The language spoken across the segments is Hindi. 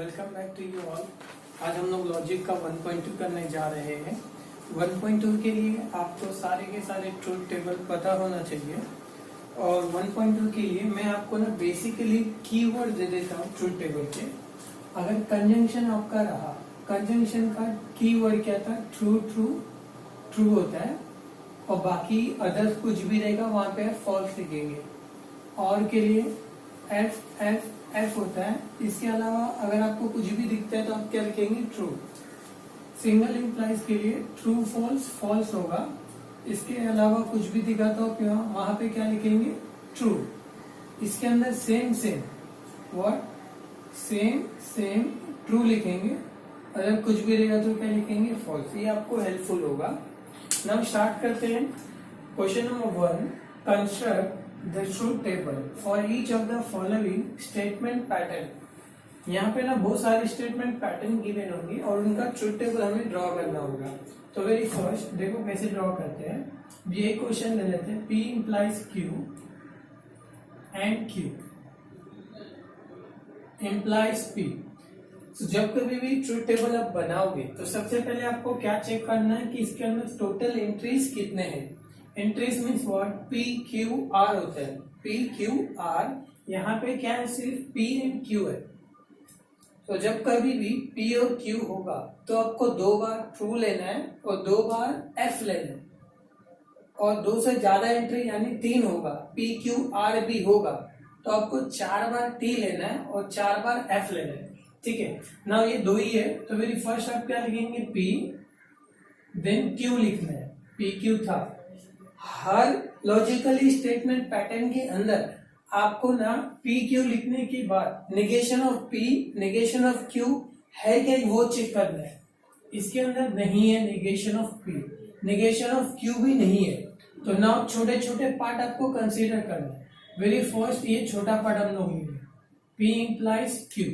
Welcome back to you all. आज हम लोग लॉजिक का 1.2 करने जा रहे हैं। 1.2 के लिए आपको सारे के सारे ट्रूथ टेबल पता होना चाहिए और 1.2 के लिए मैं आपको ना बेसिकली कीवर्ड दे देता हूँ ट्रूथ टेबल के। अगर कंजंक्शन आपका रहा, कंजंक्शन का कीवर्ड क्या था? ट्रू ट्रू ट्रू होता है और बाकी अदर्स कुछ भी रहेगा वहां पे फॉल्स लिखेंगे। और के लिए एफ एफ एफ होता है। इसके अलावा अगर आपको कुछ भी दिखता है तो आप क्या लिखेंगे? ट्रू। सिंगल इंप्लाइज के लिए ट्रू फॉल्स फॉल्स होगा। इसके अलावा कुछ भी दिखा तो आप वहां पे क्या लिखेंगे? ट्रू। इसके अंदर same same what same same true लिखेंगे। अगर कुछ भी रहेगा तो क्या लिखेंगे? फॉल्स। ये आपको हेल्पफुल होगा। नाउ स्टार्ट करते हैं। Question number 1, construct the truth table for each of the following statement pattern। यहाँ पे ना बहुत सारे स्टेटमेंट पैटर्न गिवन होंगे और उनका ट्रूथ टेबल हमें ड्रॉ करना होगा। तो वेरी फर्स्ट देखो कैसे ड्रॉ करते हैं। ये क्वेश्चन ले लेते हैं, P implies Q and Q implies P। तो जब कभी भी ट्रूथ टेबल आप बनाओगे तो सबसे पहले आपको क्या चेक करना है कि इसके अंदर टोटल एंट्रीज कितने हैं। Entries means what? P Q R होता है। पी क्यू आर यहाँ पे क्या है? सिर्फ पी एंड क्यू है। तो जब कभी भी पी और क्यू होगा तो आपको 2 बार ट्रू लेना है और 2 बार एफ लेना है। और 2 से ज्यादा एंट्री यानी 3 होगा, पी क्यू आर भी होगा तो आपको 4 बार टी लेना है और 4 बार एफ लेना है। ठीक है ना, ये 2 ही है तो मेरी फर्स्ट आप क्या लिखेंगे? पी देन क्यू लिखना है। पी क्यू था। हर लॉजिकली स्टेटमेंट पैटर्न के अंदर आपको ना पी क्यू लिखने के बाद negation of P negation of Q है क्या वो चेक करना है। इसके अंदर नहीं है negation of P, negation of Q भी नहीं है। तो ना छोटे छोटे पार्ट आपको कंसीडर करना है। वेरी फर्स्ट ये छोटा पार्ट हम लोग लेंगे, पी इंप्लाइज क्यू।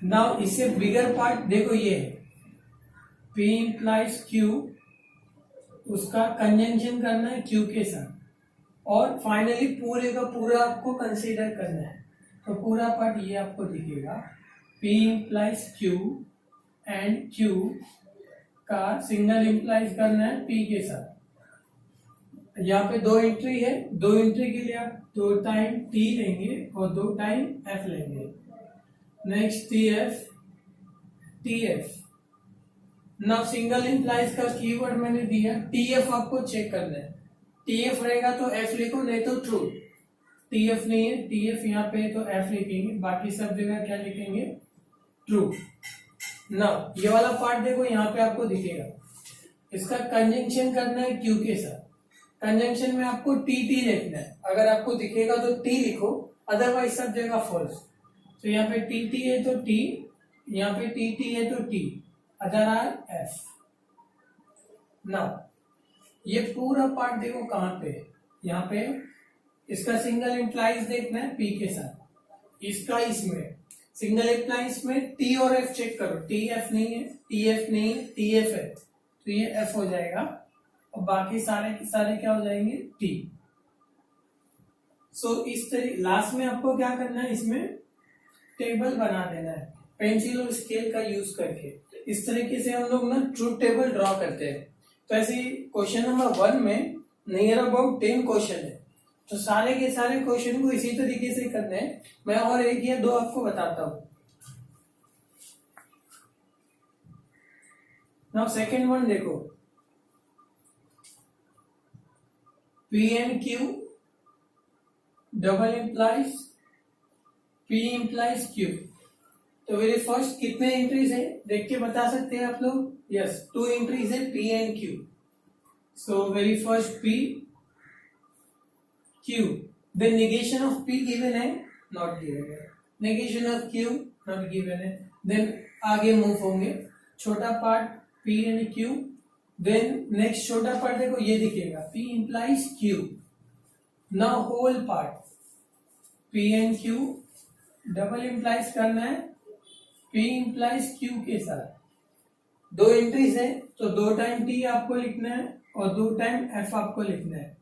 नाउ इससे बिगर पार्ट देखो ये है, पी इंप्लाइज क्यू, उसका कंजंक्शन करना है क्यू के साथ और फाइनली पूरे का पूरा आपको कंसीडर करना है। तो पूरा पार्ट ये आपको दिखेगा, P implies Q and Q का सिंगल इंप्लाइज करना है P के साथ। यहाँ पे 2 एंट्री है, 2 एंट्री के लिए आप 2 टाइम T लेंगे और 2 टाइम F लेंगे। Next TF। ना सिंगल इंप्लाइज का कीवर्ड मैंने दिया, टीएफ आपको चेक करना है। टीएफ रहेगा तो एफ लिखो, नहीं तो ट्रू। टीएफ नहीं है, टीएफ यहाँ पे तो एफ लिखेंगे, बाकी सब जगह क्या लिखेंगे? ट्रू। ना ये वाला पार्ट देखो यहाँ पे आपको दिखेगा, इसका कंजंक्शन करना है क्यू के साथ। कंजंक्शन में आपको टी टी लिखना है। अगर आपको दिखेगा तो टी लिखो, अदरवाइज सब जगह फॉल्स। तो यहाँ पे टी टी है तो टी, यहाँ पे टी टी है तो T, other R F. Now ये पूरा पार्ट देखो कहां पे, यहाँ पे इसका सिंगल इंप्लाइज देखना है पी के साथ, इसका इसमें सिंगल इंप्लाइज में टी और एफ चेक करो। टी एफ नहीं है, टी एफ नहीं है, टी एफ है तो ये एफ हो जाएगा और बाकी सारे के सारे क्या हो जाएंगे? टी। सो इस तरह लास्ट में आपको क्या करना है, इसमें टेबल बना देना है पेंसिल और स्केल का यूज करके। इस तरीके से हम लोग ना ट्रूथ टेबल ड्रॉ करते हैं। तो ऐसे क्वेश्चन नंबर 1 में नियर अबाउट 10 क्वेश्चन है, तो सारे के सारे क्वेश्चन को इसी तरीके से करना है। मैं और 1 या 2 आपको बताता हूं। नाउ सेकेंड वन देखो, P and Q double implies P implies Q। तो वेरी फर्स्ट कितने एंट्रीज है देख के बता सकते हैं आप लोग? यस, 2 एंट्रीज है P and Q। So very first P Q, then negation of P given है, नॉट गिवन है। Negation of Q not given है। देन आगे मूव होंगे, छोटा part P and Q। Then next छोटा पार्ट देखो ये दिखेगा, P implies Q। Now whole part P and Q double implies करना है P इंप्लाइज Q के साथ। 2 एंट्रीज है तो 2 टाइम T आपको लिखना है और 2 टाइम F आपको लिखना है।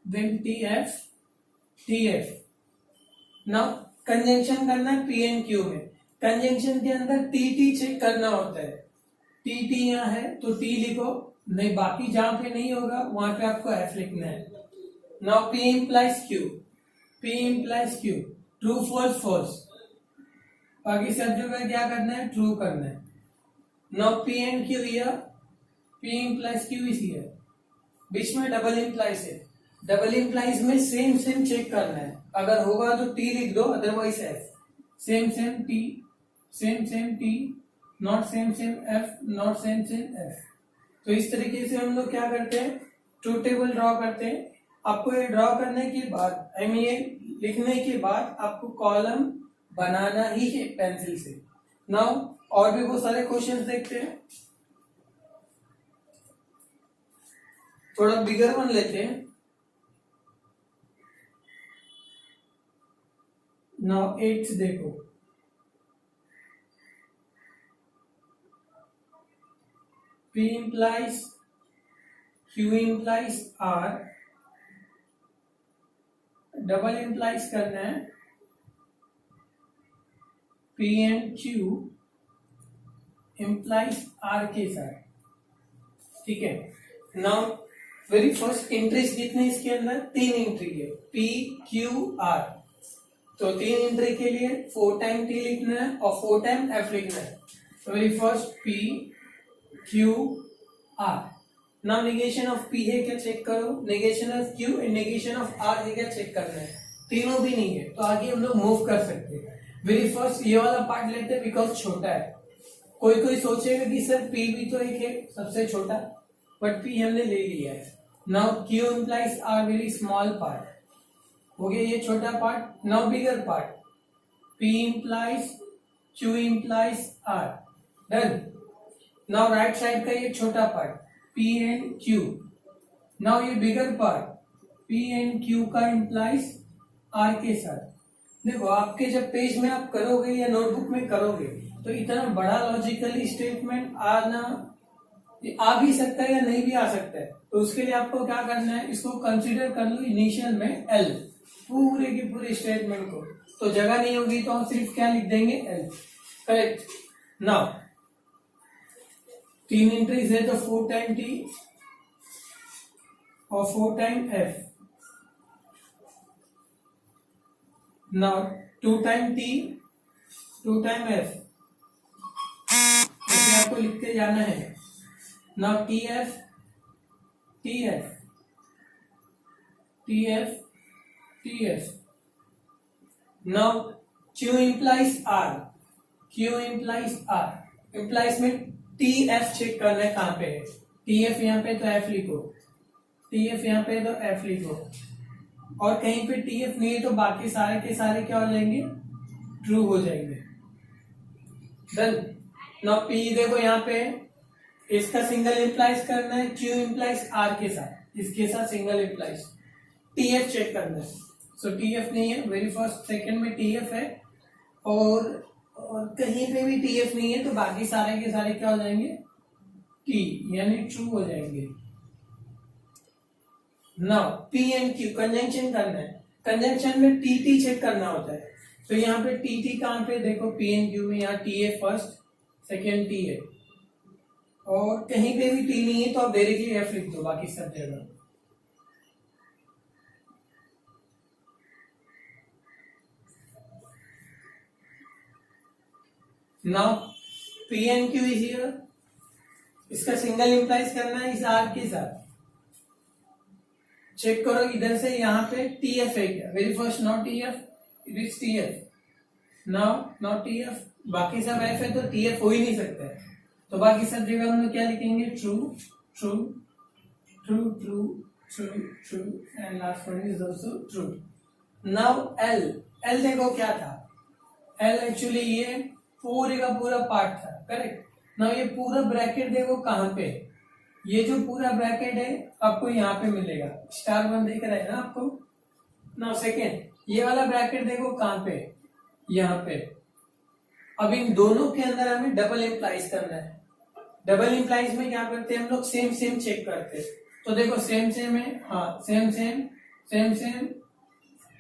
Then TF। नाउ कंजंक्शन करना है P एंड Q में। कंजंक्शन के अंदर टी टी चेक करना होता है। टी टी यहाँ है तो टी लिखो, नहीं बाकी जहां पे नहीं होगा वहां पे आपको एफ लिखना है। Now P implies Q, P implies Q, true false false, बाकी सब जगह क्या करना है, ट्रू करना है। Now P and Q here, P implies Q is here, बीच में डबल इम्प्लाइज है, डबल इम्प्लाइज में सेम सेम चेक करना है, अगर होगा तो टी लिख दो, otherwise F. Same same T, same same T, not same same F, not same same F. तो इस तरीके से हम लोग क्या करते हैं, ट्रू टेबल ड्रॉ करते हैं। आपको ये ड्रॉ करने के बाद, आई मीन ये लिखने के बाद आपको कॉलम बनाना ही है पेंसिल से। नाउ और भी बहुत सारे क्वेश्चंस देखते हैं, थोड़ा बिगर वन लेते हैं। नाउ 8 देखो, P implies Q implies R, double implies करना है P and Q implies R के साथ, ठीक है। नाउ वेरी फर्स्ट एंट्रीज कितने इसके अंदर, 3 एंट्री है, P Q R। तो 3 एंट्री के लिए 4 टाइम T लिखना है और 4 टाइम F लिखना है। तो very first P Q R। Now negation of P है क्या चेक करो, negation of Q and negation of R है क्या चेक करना है, तीनों भी नहीं है तो आगे हम लोग मूव कर सकते हैं। वेरी फर्स्ट ये वाला पार्ट लेते हैं बिकॉज छोटा है। कोई कोई सोचेगा कि सर P भी तो एक है सबसे छोटा, बट P हमने ले लिया है। Now Q implies R, very small part, हो गया ये छोटा part. Now bigger part, P implies Q implies R, done. Now right side का ये छोटा part P and Q। Now ये bigger part P and Q का इम्प्लाइज R के साथ। देखो आपके जब पेज में आप करोगे या नोटबुक में करोगे तो इतना बड़ा लॉजिकली स्टेटमेंट आना आ भी सकता है या नहीं भी आ सकता है, तो उसके लिए आपको क्या करना है, इसको कंसीडर कर लो इनिशियल में L, पूरे की पूरे स्टेटमेंट को। तो जगह नहीं होगी तो हम सिर्फ क्या लिख देंगे, L, करेक्ट। नाउ 3 एंट्रीज है तो 4 टाइम T और 4 time F। Now 2 time T 2 time F, ऐसे आपको लिखते जाना है। Now TF TF TF TF। Now Q implies R, Q implies R, implies में TF चेक करना है कहां पे है, TF यहाँ पे तो F लिखो, TF यहाँ पे तो F लिखो, और कहीं पे TF नहीं है तो बाकी सारे के सारे क्या हो जाएंगे, ट्रू हो जाएंगे, डन। नाउ P देखो यहाँ पे इसका सिंगल इम्प्लाइज करना है, Q इम्प्लाइज R के साथ, इसके साथ सिंगल इम्प्लाइज, TF चेक करना है। सो TF नहीं है, वेरी फर्स्ट सेकंड में TF है और कहीं पे भी TF नहीं है तो बाकी सारे के सारे क्या हो जाएंगे, T यानी ट्रू हो जाएंगे। Now P and Q conjunction करना है, कंजंक्शन में TT चेक करना होता है। तो यहाँ पे TT कहाँ पे देखो, P एंड Q में यहाँ T है फर्स्ट, सेकेंड T है, और कहीं पे भी T नहीं है तो आप डायरेक्टली F लिख दो बाकी सब जगह। Now P and Q is here, इसका सिंगल इम्प्लाइज करना है इस R के साथ। चेक करो इधर से यहाँ पे TF है क्या, very first not TF, it is TF। Now TF, बाकी सब F है तो TF हो ही नहीं सकता है, तो बाकी सब जगह हम लोग क्या लिखेंगे, true true true true true true and last one is also true. Now L देखो क्या था, L एक्चुअली ये पूरे का पूरा पार्ट था, करेक्ट। नाउ ये पूरा ब्रैकेट देखो कहां पे, ये जो पूरा ब्रैकेट है आपको यहाँ पे मिलेगा, स्टार 1 दिख रहा है ना आपको। नाउ सेकेंड ये वाला ब्रैकेट देखो कहां पे, यहाँ पे। अब इन दोनों के अंदर हमें डबल इम्प्लाइज करना है। डबल इम्प्लाइज में क्या करते हैं हम लोग, सेम सेम चेक करते हैं। तो देखो सेम सेम है, हाँ same same same same,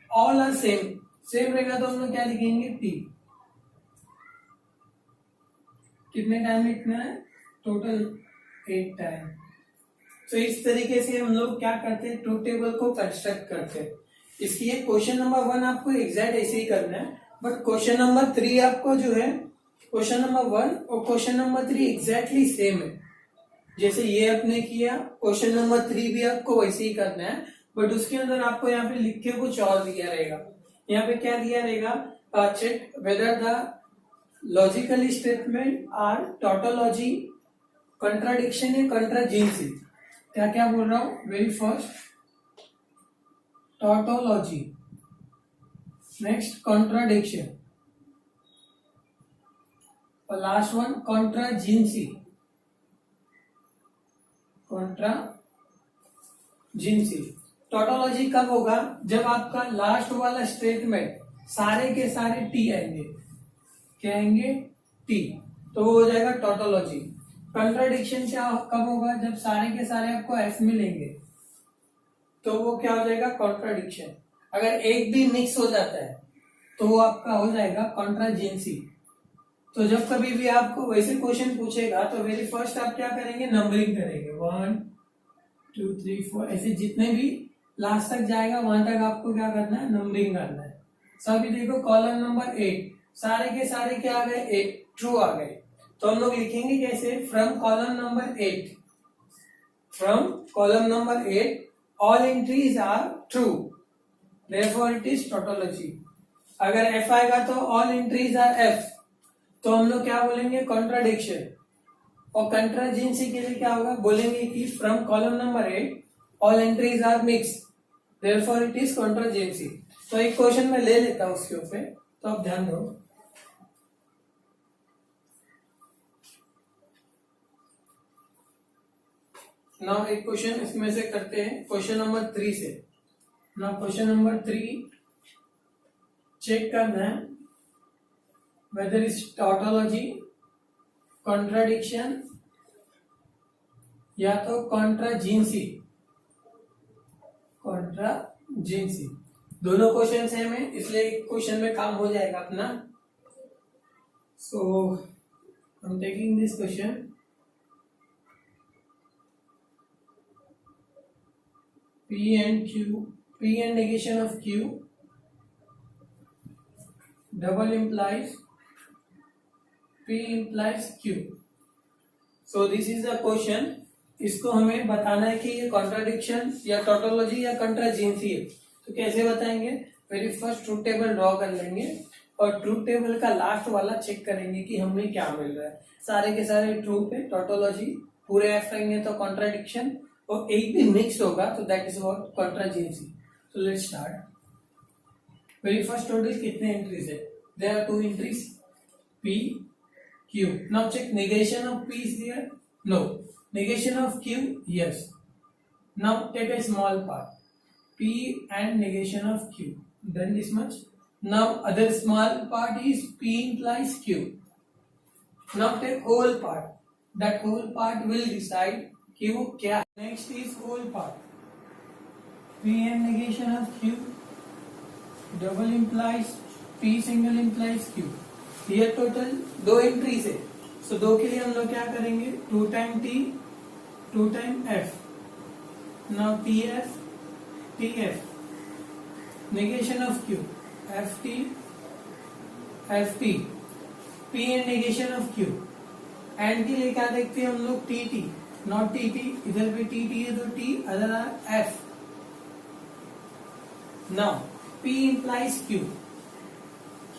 all are same, same रहेगा तो हम लोग क्या लिखेंगे, T। कितने टाइम लिखना है, टोटल 8 टाइम। तो इस तरीके से हम लोग क्या करते हैं, ट्रूथ टेबल को कंस्ट्रक्ट करते हैं। इसकी ये क्वेश्चन नंबर 1 आपको एग्जैक्ट ऐसे ही करना है, बट क्वेश्चन नंबर 3 आपको जो है, क्वेश्चन नंबर 1 और क्वेश्चन नंबर 3 एग्जैक्टली सेम है। जैसे ये आपने किया, क्वेश्चन नंबर 3 भी आपको वैसे ही करना है, बट उसके अंदर आपको यहाँ पे लिख के कुछ और दिया रहेगा। यहाँ पे क्या दिया रहेगा, check whether the logical statement are tautology, contradiction या कंट्राजिंसी। क्या क्या बोल रहा हूं, very first tautology, next contradiction, और last one contingency. Contingency tautology कब होगा, जब आपका लास्ट वाला स्टेटमेंट सारे के सारे टी आएंगे, क्या आएंगे, टी, तो वो हो जाएगा टॉटोलॉजी। कंट्राडिक्शन क्या कब होगा, जब सारे के सारे आपको एफ मिलेंगे, तो वो क्या हो जाएगा, कॉन्ट्राडिक्शन। अगर एक भी मिक्स हो जाता है तो वो आपका हो जाएगा कॉन्ट्राजिंसी। तो जब कभी भी आपको वैसे क्वेश्चन पूछेगा तो वेरी फर्स्ट आप क्या करेंगे, नंबरिंग करेंगे, 1 2 3 4, ऐसे जितने भी लास्ट तक जाएगा वहां तक आपको क्या करना है, नंबरिंग करना है। सभी देखो कॉलम नंबर 8 सारे के सारे क्या आ गए, 8 ट्रू आ गए। तो हम लोग लिखेंगे कैसे, from column number 8, from column number 8 all entries are true, therefore it is tautology. अगर एफ आएगा तो ऑल एंट्रीज आर एफ, तो हम लोग क्या बोलेंगे, कॉन्ट्राडिक्शन। और कंट्राजिंसी के लिए क्या होगा, बोलेंगे कि from column number 8 all entries are mix, therefore it is contingency. तो एक क्वेश्चन में ले लेता हूं उसके ऊपर, तो आप ध्यान दो। नाउ एक क्वेश्चन इसमें से करते हैं, क्वेश्चन नंबर 3 से। नाउ क्वेश्चन नंबर 3 चेक करना है whether it's tautology, contradiction या तो कॉन्ट्राजिंसी। कॉन्ट्राजिंसी दोनों क्वेश्चन सेम है, इसलिए एक क्वेश्चन में काम हो जाएगा अपना। So I am taking this question, P and Q, P and negation of Q double implies P implies Q. So this is the question. इसको हमें बताना है कि ये कॉन्ट्राडिक्शन या टॉटोलॉजी या कंट्राजिंसी है। तो कैसे बताएंगे, very first truth table draw कर लेंगे और ट्रूथ टेबल का लास्ट वाला चेक करेंगे कि हमें क्या मिल रहा है। सारे के सारे ट्रू पे टॉटोलॉजी, पूरे एफ रहेंगे तो कॉन्ट्राडिक्शन, और एक भी मिक्स होगा तो दैट इज व्हाट कॉन्ट्राजिंसी। तो let's start. Very first total कितने एंट्रीज है, there are 2 entries P Q. Now check negation of P is there? No. Negation of Q? Yes. Now take a small part. P and negation of Q. Done this much. Now other small part is P implies Q. Now take whole part. That whole part will decide Q क्या. Next is whole part. P and negation of Q. Double implies P, single implies Q. ये टोटल 2 एंट्रीज है, सो 2 के लिए हम लोग क्या करेंगे, 2 time T 2 time F. Now TF TF, negation of Q, FT FT, P and negation of Q. And के लिए क्या देखते हैं हम लोग, TT, नॉट TT, इधर पे TT है तो T, other are F. Now P implies Q,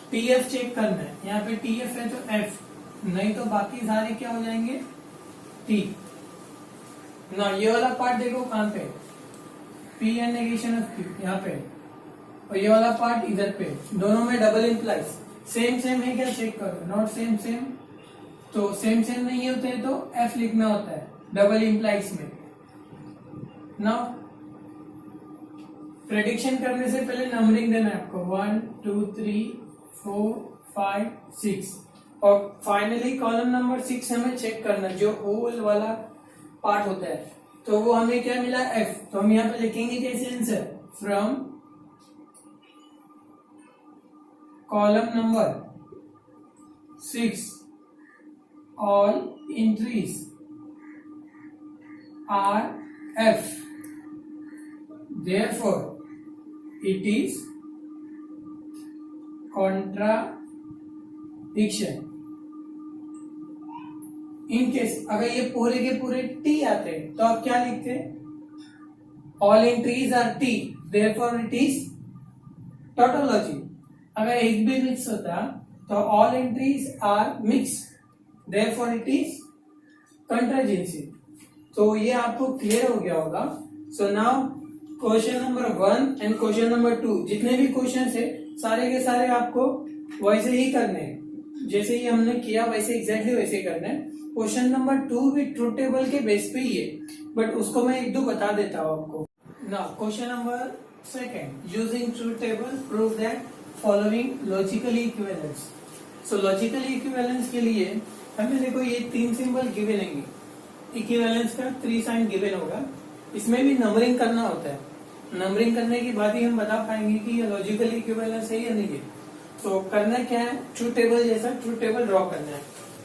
TF check करना है, यहाँ पे TF है तो F, नहीं तो बाकी सारे क्या हो जाएंगे, T. ना ये वाला पार्ट देखो कहां पे, P and negation of Q यहाँ पे, और ये वाला पार्ट इधर पे, दोनों में डबल इंप्लाइज। सेम सेम है क्या, चेक करो, नॉट सेम सेम, तो सेम सेम नहीं होते हैं तो F लिखना होता है डबल इंप्लाइज में। नाउ प्रेडिक्शन करने से पहले नंबरिंग देना है आपको, 1 2 3 4 5 6, और फाइनली कॉलम नंबर 6 हमें चेक करना जो होल वाला पार्ट होता है, तो वो हमें क्या मिला, F. तो हम यहाँ पे लिखेंगे कैसे answer, from column number 6 all entries are F, therefore it is contradiction. In case अगर ये पूरे के पूरे टी आते तो आप क्या लिखते? All entries are T, therefore it is tautology. अगर एक भी मिक्स होता तो all entries are mix, therefore it is contingency. तो ये आपको क्लियर हो गया होगा. So now question number 1 and question number 2 जितने भी क्वेश्चन है सारे के सारे आपको वैसे ही करने हैं, जैसे ही हमने किया वैसे एग्जैक्टली वैसे करना है. क्वेश्चन नंबर 2 भी ट्रूथ टेबल के बेस पे ही है, बट उसको मैं एक दो बता देता हूँ आपको. Now question number 2, using truth table prove that following logically equivalence. So logically equivalence के लिए हमें देखो ये 3 सिंबल गिवन है, इक्विवेलेंस का 3 साइन गिवन होगा. इसमें भी नंबरिंग करना होता है. नंबरिंग करने के बाद ही हम बता पाएंगे कि ये लॉजिकली इक्विवेलेंस है या नहीं है. तो करना क्या है, ट्रूथ टेबल जैसा ट्रूथ टेबल ड्रॉ करना है.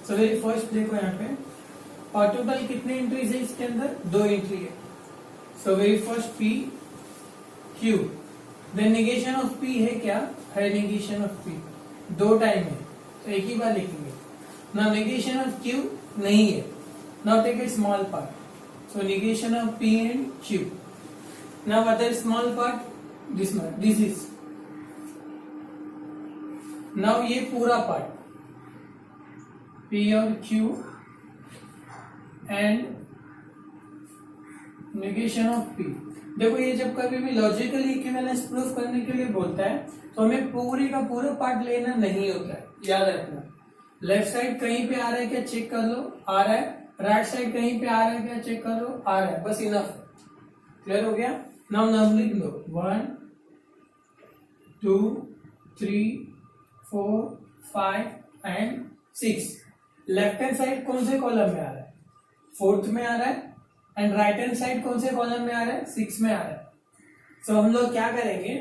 सो वेरी फर्स्ट देखो यहाँ पे और टोटल कितने एंट्रीज है इसके अंदर? 2 एंट्री है. So very first P Q, then negation of P है क्या? है नेगेशन ऑफ P. 2 टाइम है तो एक ही बार लिखेंगे. ना नेगेशन ऑफ Q नहीं है. Now take a small part. So negation of P and Q. Now other small part this is. Now ये पूरा पार्ट P और Q and negation of P. देखो ये जब कभी भी लॉजिकली इक्विवेलेंस प्रूफ करने के लिए बोलता है तो हमें पूरी का पूरा पार्ट लेना नहीं होता है, याद रखना. लेफ्ट साइड कहीं पे आ रहा है क्या चेक कर लो, आ रहा है. राइट साइड कहीं पे आ रहा है क्या चेक कर लो, आ रहा है. बस इनफ. क्लियर हो गया. नाउ नंबरिंग दो 1 2 3 4 5 एंड 6. लेफ्ट हैंड साइड कौन से कॉलम में आ रहा है? 4th में आ रहा है. एंड राइट हैंड साइड कौन से कॉलम में आ रहा है? 6 में आ रहा है. सो हम लोग क्या करेंगे,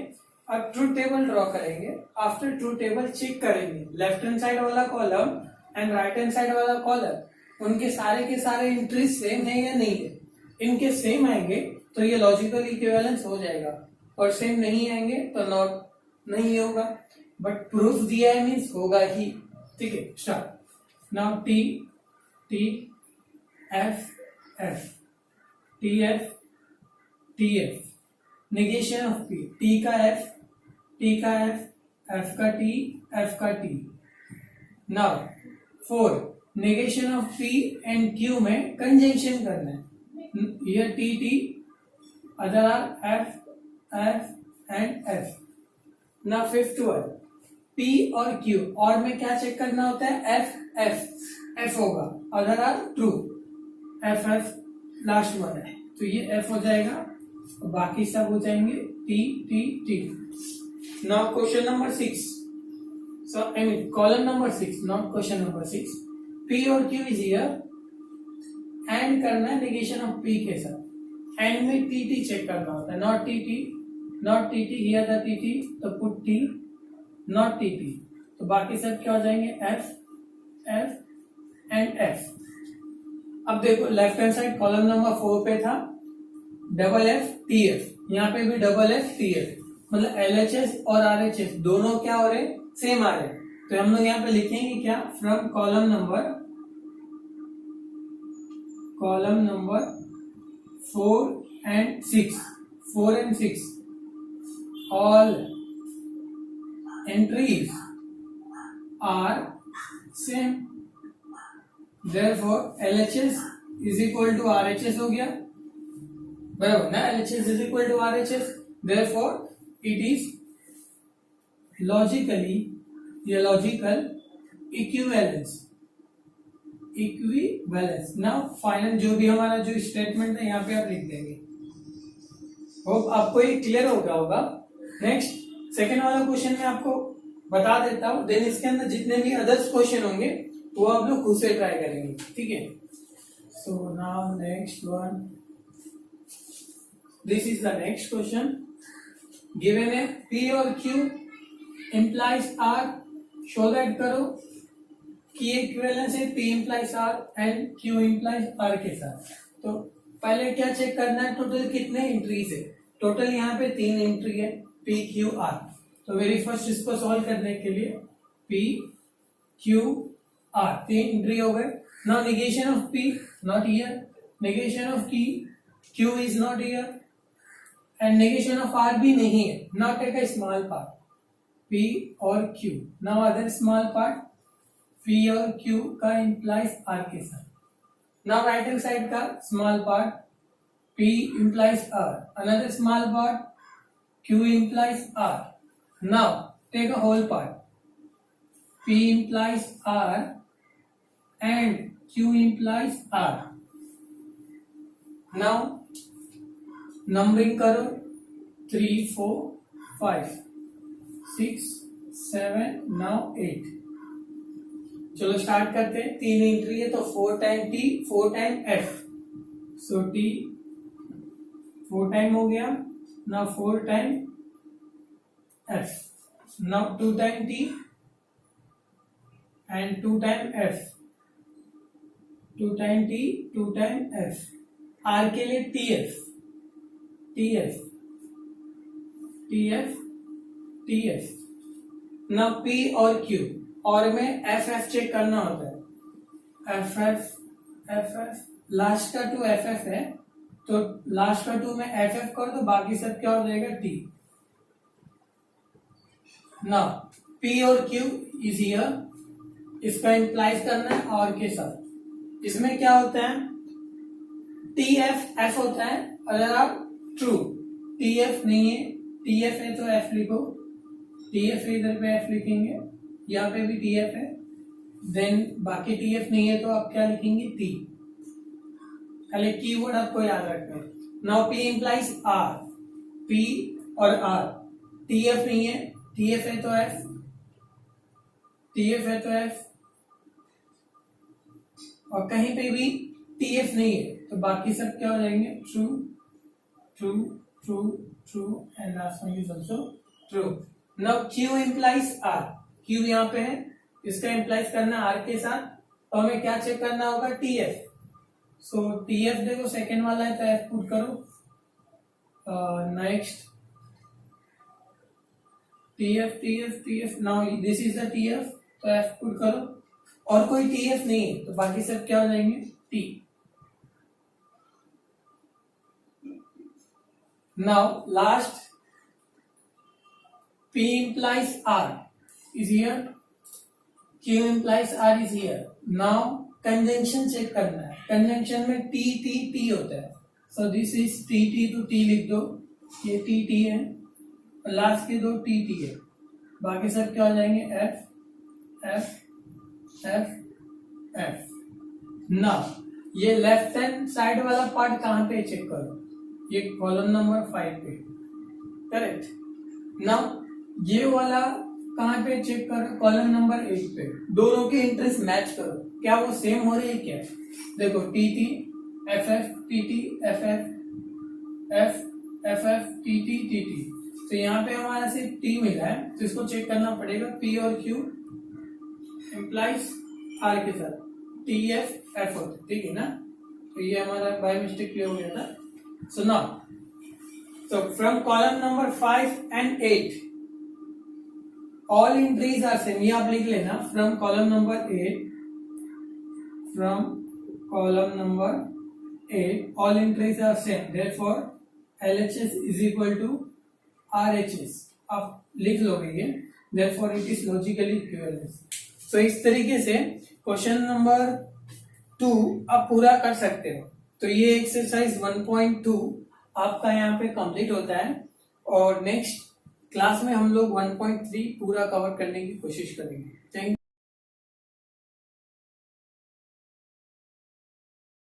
अब ट्रूथ टेबल ड्रॉ करेंगे. आफ्टर ट्रूथ टेबल चेक करेंगे लेफ्ट हैंड साइड वाला column and right hand side वाला कॉलम उनके सारे के सारे एंट्रीज सेम है या नहीं है. इनके सेम आएंगे तो ये लॉजिकल इक्विवेलेंस हो जाएगा, और सेम नहीं आएंगे तो नॉट नहीं होगा. बट प्रूफ दिया है मीन्स होगा ही. ठीक है, start. Now T T F F T F T F. Negation of P, T का F T का F F का T F का T. Now 4 negation of P and Q में कंजंक्शन करना है. Here T T, other are F F and F. Now 5th one P और Q, और में क्या चेक करना होता है? F F F होगा, other are true. F F last one है तो ये F हो जाएगा, बाकी सब हो जाएंगे T T T. Now question number 6. So I mean column number 6, not question number 6. P और Q इज हियर. एंड करना है नेगेशन ऑफ P के साथ. एंड में T T चेक करना होता है, not T T, not T T. Here the T T, तो put T, not T T. तो बाकी सब क्या हो जाएंगे? F F and F. अब देखो left hand side column number 4 पे था डबल F T F, यहाँ पे भी डबल F T F. मतलब LHS और RHS दोनों क्या हो रहे? सेम आ रहे. तो हम लोग यहाँ पे लिखेंगे क्या? From column number 4 and 6 all entries are same. Therefore LHS is equal to RHS हो गया, बराबर ना? LHS is equal to RHS. Therefore it is logical equivalence. Now final जो भी हमारा जो स्टेटमेंट है यहाँ पे आप लिख देंगे. होप आपको ये क्लियर हो गया होगा. नेक्स्ट सेकेंड वाला क्वेश्चन में आपको बता देता हूँ, देन इसके अंदर जितने भी अदर्स क्वेश्चन होंगे वो आप लोग खुद से ट्राई करेंगे. ठीक है. So now next one, this is the next question. Given है P और Q implies R, show that करो. की इक्विवेलेंस है P implies R and Q implies R के साथ। तो पहले क्या चेक करना है, टोटल कितने एंट्रीज है। टोटल यहाँ पे 3 एंट्री है P Q R। तो वेरी फर्स्ट इसको सॉल्व करने के लिए P Q R 3 एंट्री हो गए। Now negation of P not here, negation of Q is not here and negation of R भी नहीं है। Now take a small part P और Q। Now other small part P और Q का implies R के साथ। नाउ राइट हैंड साइड का small part P implies R, another small part Q implies R। Now take a whole part P implies R and Q implies R। Now numbering करो 3 4 5 6 7 now 8। चलो स्टार्ट करते हैं। 3 एंट्री है तो 4 टाइम T 4 टाइम F। सो T 4 टाइम हो गया। Now 4 time F। Now 2 time T and 2 time F। 2 time T 2 time F। R के लिए TF TF TF TF। Now P और Q और में FF चेक करना होता है। FF लास्ट का 2 FF है तो लास्ट का 2 में FF कर दो, बाकी सब क्या हो जाएगा T। नाउ P और Q इज हियर, इसका इंप्लाइज करना है और के साथ। इसमें क्या होता है TF F होता है अगर आप ट्रू, TF नहीं है, TF है तो F लिखो, TF है इधर पे F लिखेंगे, यहाँ पे भी TF है, देन बाकी TF नहीं है तो आप क्या लिखेंगे T। खाली कीवर्ड आपको याद रखना है। Now P implies R, P और R। TF नहीं है, TF है तो F, TF है तो F, और कहीं पे भी TF नहीं है तो बाकी सब क्या हो जाएंगे true true true true and last one is also true. Now Q implies R, Q यहाँ पे है, इसका implies करना R के साथ, तो हमें क्या चेक करना होगा TF। सो TF देखो सेकेंड वाला है तो F पुट करो। Next TF TF TF, now this is the TF तो F पुट करो, और कोई TF नहीं है तो बाकी सब क्या हो जाएंगे T। Now last P implies R is here, Q implies R is here। Now conjunction check करना है। कंजंक्शन में T T T होता है, so this is T T तो T लिख दो, ये T T है, लास्ट के दो T T है, बाकी सब क्या हो जाएंगे F F F F। Now ये लेफ्ट हैंड साइड वाला पार्ट कहाँ पे चेक करो, ये कॉलम नंबर 5 पे, करेक्ट। नाउ ये वाला कहाँ पे चेक करो, कॉलम नंबर 8 पे। दोनों के इंटरेस्ट मैच करो, क्या वो सेम हो रही है क्या। देखो T T F F T T F F F F F T T T T, तो यहाँ पे हमारा सिर्फ टी मिला है तो इसको चेक करना पड़ेगा। पी और क्यू इम्प्लाइज आर के साथ टी एफ एफ होता, ठीक है ना। तो ये हमारा बाय मिस्टेक क्लियर हो गया था। So now so from column number 5 and 8 all entries are same, ये आप लिख लेना। from column number 8 all entries are same, therefore LHS is equal to RHS, आप लिख लोगे ये, therefore it is logically equivalent। so इस तरीके से क्वेश्चन नंबर 2 आप पूरा कर सकते हो। तो ये एक्सरसाइज 1.2 आपका यहाँ पे कंप्लीट होता है, और नेक्स्ट क्लास में हम लोग 1.3 पूरा कवर करने की कोशिश करेंगे। Thank you.